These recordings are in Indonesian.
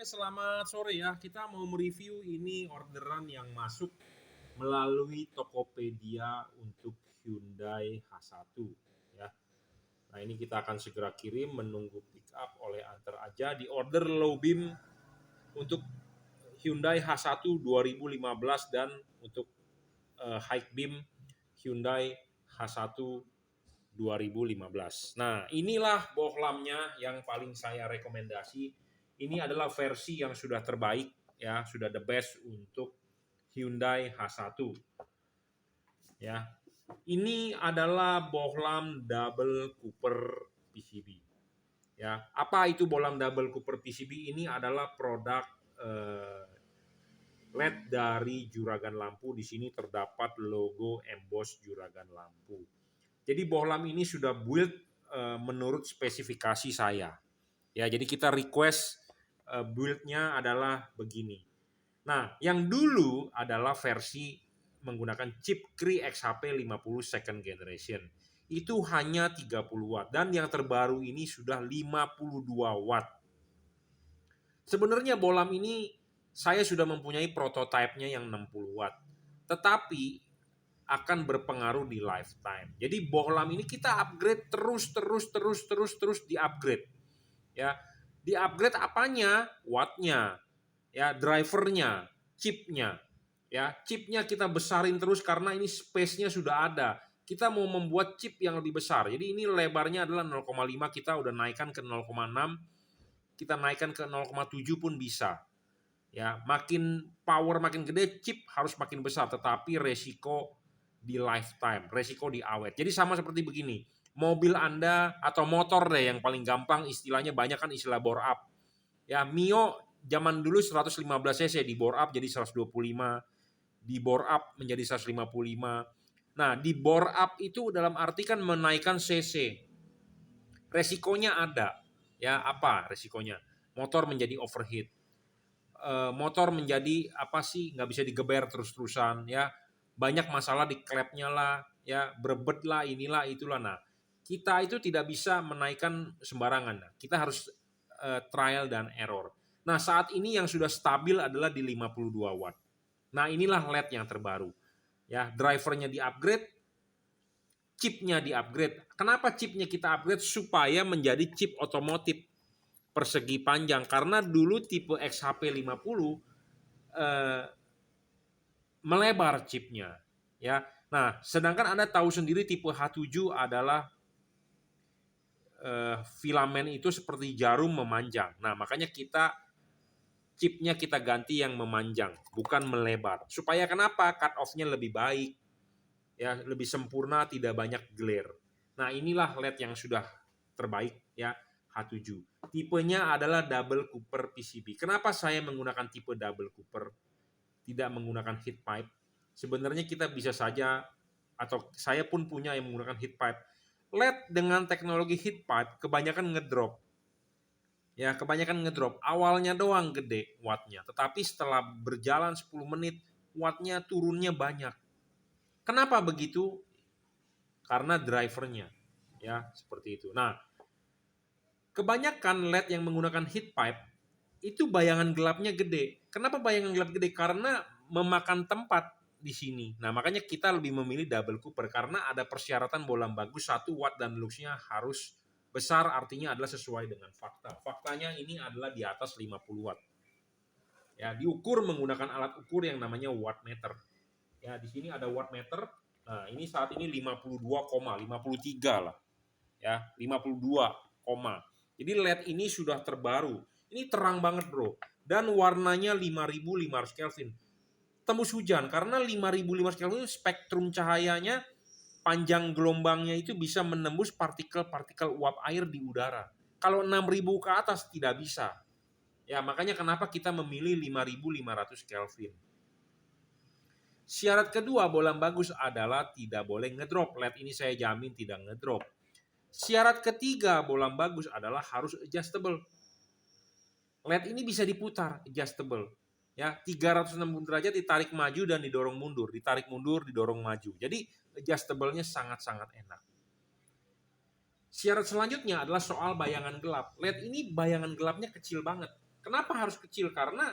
Selamat sore ya. Kita mau mereview ini orderan yang masuk melalui Tokopedia untuk Hyundai H1 ya. Nah, ini kita akan segera kirim, menunggu pick up oleh Antar Aja di order low beam untuk Hyundai H1 2015 dan untuk high beam Hyundai H1 2015. Nah, inilah bohlamnya yang paling saya rekomendasi. Ini adalah versi yang sudah terbaik ya, sudah the best untuk Hyundai H1 ya. Ini adalah bohlam double Cooper PCB ya. Apa itu bohlam double Cooper PCB? Ini adalah produk LED dari juragan lampu. Di sini terdapat logo emboss juragan lampu. Jadi bohlam ini sudah build menurut spesifikasi saya. Ya, jadi kita request build-nya adalah begini. Nah, yang dulu adalah versi menggunakan chip Cree XHP 50 second generation. Itu hanya 30 watt dan yang terbaru ini sudah 52 watt. Sebenarnya bohlam ini saya sudah mempunyai prototipenya yang 60 watt. Tetapi akan berpengaruh di lifetime. Jadi bohlam ini kita upgrade terus di-upgrade. Ya. Di-upgrade apanya? Wattnya, ya, drivernya, chipnya. Ya, chipnya kita besarin terus karena ini space-nya sudah ada. Kita mau membuat chip yang lebih besar. Jadi ini lebarnya adalah 0,5, kita udah naikkan ke 0,6, kita naikkan ke 0,7 pun bisa. Ya, makin power makin gede, chip harus makin besar, tetapi resiko di lifetime, resiko di awet. Jadi sama seperti begini, mobil Anda atau motor deh yang paling gampang istilahnya, banyak kan istilah bore up. Ya, Mio zaman dulu 115 cc di bore up jadi 125, di bore up menjadi 155. Nah, di bore up itu dalam arti kan menaikkan cc. Resikonya ada. Ya, apa resikonya? Motor menjadi overheat. Motor menjadi apa sih, nggak bisa digeber terus-terusan ya, banyak masalah di klepnya lah ya, berebet lah, inilah itulah. Nah, kita itu tidak bisa menaikkan sembarangan, kita harus trial dan error. Nah, saat ini yang sudah stabil adalah di 52 watt. Nah, inilah LED yang terbaru ya, drivernya di-upgrade, chipnya di-upgrade. Kenapa chipnya kita upgrade? Supaya menjadi chip otomotif persegi panjang, karena dulu tipe XHP 50 melebar chipnya ya. Nah, sedangkan Anda tahu sendiri tipe H7 adalah filamen itu seperti jarum memanjang. Nah, makanya chipnya kita ganti yang memanjang, bukan melebar. Supaya kenapa? Cut off-nya lebih baik ya, lebih sempurna, tidak banyak glare. Nah, inilah LED yang sudah terbaik ya, H7. Tipenya adalah double Cooper PCB. Kenapa saya menggunakan tipe double Cooper, tidak menggunakan heat pipe? Sebenarnya kita bisa saja, atau saya pun punya yang menggunakan heat pipe. LED dengan teknologi heat pipe kebanyakan ngedrop. Ya, kebanyakan ngedrop. Awalnya doang gede wattnya, tetapi setelah berjalan 10 menit wattnya turunnya banyak. Kenapa begitu? Karena drivernya. Ya, seperti itu. Nah, kebanyakan LED yang menggunakan heat pipe itu bayangan gelapnya gede. Kenapa bayangan gelap gede? Karena memakan tempat di sini. Nah, makanya kita lebih memilih double Cooper karena ada persyaratan bohlam bagus, 1 watt dan luxnya harus besar, artinya adalah sesuai dengan fakta. Faktanya ini adalah di atas 50 watt. Ya, diukur menggunakan alat ukur yang namanya wattmeter. Ya, di sini ada wattmeter. Nah, ini saat ini 52,53 lah. Ya, 52, jadi LED ini sudah terbaru. Ini terang banget, bro. Dan warnanya 5500 Kelvin. Tembus hujan karena 5500 Kelvin spektrum cahayanya, panjang gelombangnya itu bisa menembus partikel-partikel uap air di udara. Kalau 6000 ke atas tidak bisa. Ya, makanya kenapa kita memilih 5500 Kelvin. Syarat kedua bohlam bagus adalah tidak boleh ngedrop. LED ini saya jamin tidak ngedrop. Syarat ketiga bohlam bagus adalah harus adjustable. LED ini bisa diputar, adjustable. Ya, 360 derajat ditarik maju dan didorong mundur, ditarik mundur, didorong maju. Jadi adjustable-nya sangat-sangat enak. Syarat selanjutnya adalah soal bayangan gelap. LED ini bayangan gelapnya kecil banget. Kenapa harus kecil? Karena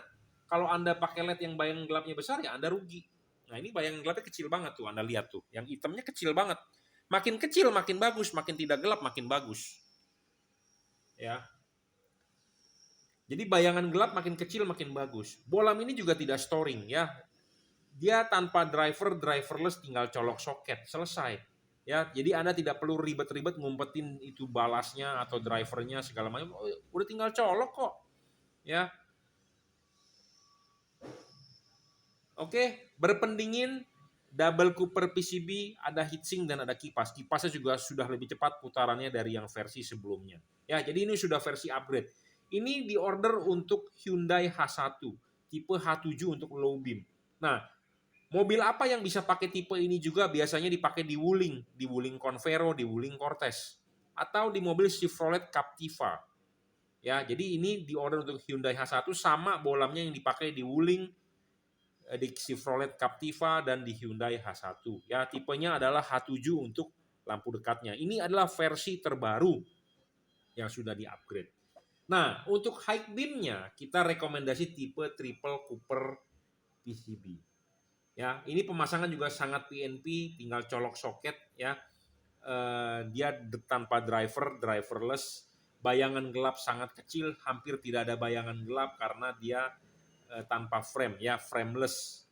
kalau Anda pakai LED yang bayangan gelapnya besar ya Anda rugi. Nah ini bayangan gelapnya kecil banget tuh, Anda lihat tuh. Yang hitamnya kecil banget. Makin kecil makin bagus, makin tidak gelap makin bagus. Ya. Jadi bayangan gelap makin kecil makin bagus. Bohlam ini juga tidak storing ya. Dia tanpa driverless tinggal colok soket, selesai. Ya, jadi Anda tidak perlu ribet-ribet ngumpetin itu balasnya atau drivernya segala macam. Oh, udah tinggal colok kok. Ya. Oke, berpendingin, double cooper PCB, ada heatsink dan ada kipas. Kipasnya juga sudah lebih cepat putarannya dari yang versi sebelumnya. Ya, jadi ini sudah versi upgrade. Ini diorder untuk Hyundai H1, tipe H7 untuk low beam. Nah, mobil apa yang bisa pakai tipe ini juga biasanya dipakai di Wuling Convero, di Wuling Cortez, atau di mobil Chevrolet Captiva. Ya, jadi ini diorder untuk Hyundai H1 sama bohlamnya yang dipakai di Wuling, di Chevrolet Captiva dan di Hyundai H1. Ya, tipenya adalah H7 untuk lampu dekatnya. Ini adalah versi terbaru yang sudah di-upgrade. Nah, untuk high beam-nya kita rekomendasi tipe triple cooper PCB. Ya, ini pemasangan juga sangat PNP, tinggal colok soket ya. Dia tanpa driverless, bayangan gelap sangat kecil, hampir tidak ada bayangan gelap karena dia tanpa frame ya, frameless.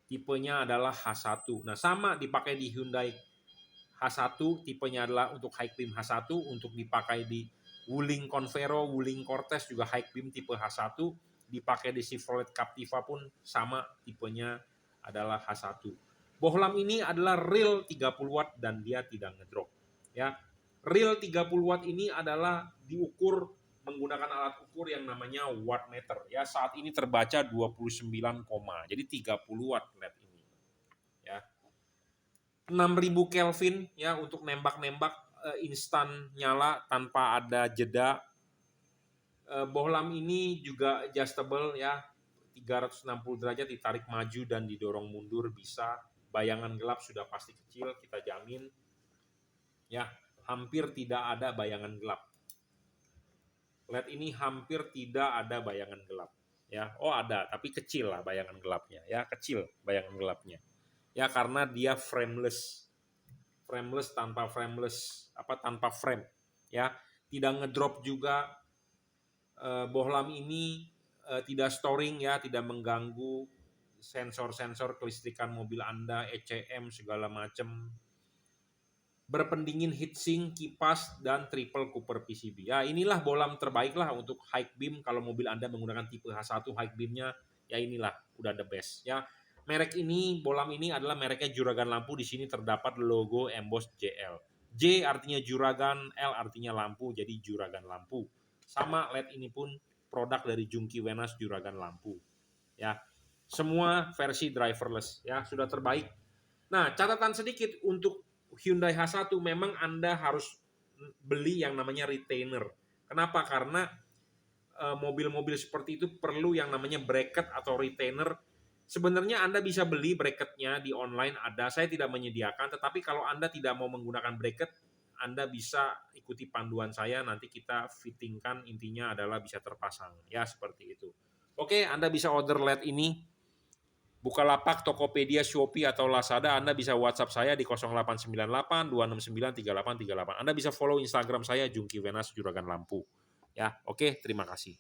Tipenya adalah H1. Nah, sama dipakai di Hyundai H1, tipenya adalah untuk high beam H1, untuk dipakai di Wuling Convero, Wuling Cortez juga high beam tipe H1, dipakai di Chevrolet Captiva pun sama, tipenya adalah H1. Bohlam ini adalah real 30 watt dan dia tidak ngedrop. Ya, real 30 watt ini adalah diukur menggunakan alat ukur yang namanya wattmeter. Ya, saat ini terbaca 29, jadi 30 watt LED ini. Ya. 6000 Kelvin ya untuk nembak-nembak instan nyala tanpa ada jeda. Bohlam ini juga adjustable ya, 360 derajat ditarik maju dan didorong mundur bisa. Bayangan gelap sudah pasti kecil, kita jamin. Ya, hampir tidak ada bayangan gelap. LED ini hampir tidak ada bayangan gelap. Ya, oh ada, tapi kecil lah bayangan gelapnya. Ya, kecil bayangan gelapnya. Ya, karena dia frameless tanpa frame ya, tidak ngedrop juga. Bohlam ini tidak storing ya, tidak mengganggu sensor kelistrikan mobil Anda, ECM segala macam. Berpendingin heatsink, kipas dan triple cooper PCB. Ya, inilah bohlam terbaik lah untuk high beam kalau mobil Anda menggunakan tipe H1 high beamnya, ya inilah udah the best ya. Merek ini, bohlam ini adalah mereknya Juragan Lampu. Di sini terdapat logo emboss JL. J artinya Juragan, L artinya lampu, jadi Juragan Lampu. Sama LED ini pun produk dari Jungki Wenas Juragan Lampu. Ya, semua versi driverless ya, sudah terbaik. Nah, catatan sedikit untuk Hyundai H1 memang Anda harus beli yang namanya retainer. Kenapa? Karena mobil-mobil seperti itu perlu yang namanya bracket atau retainer. Sebenarnya Anda bisa beli bracketnya di online ada, saya tidak menyediakan, tetapi kalau Anda tidak mau menggunakan bracket, Anda bisa ikuti panduan saya, nanti kita fittingkan, intinya adalah bisa terpasang, ya seperti itu. Oke, Anda bisa order LED ini, Bukalapak, Tokopedia, Shopee, atau Lazada, Anda bisa WhatsApp saya di 0898 269 3838. Anda bisa follow Instagram saya, Jungki Wenas Juragan Lampu. Ya, oke, terima kasih.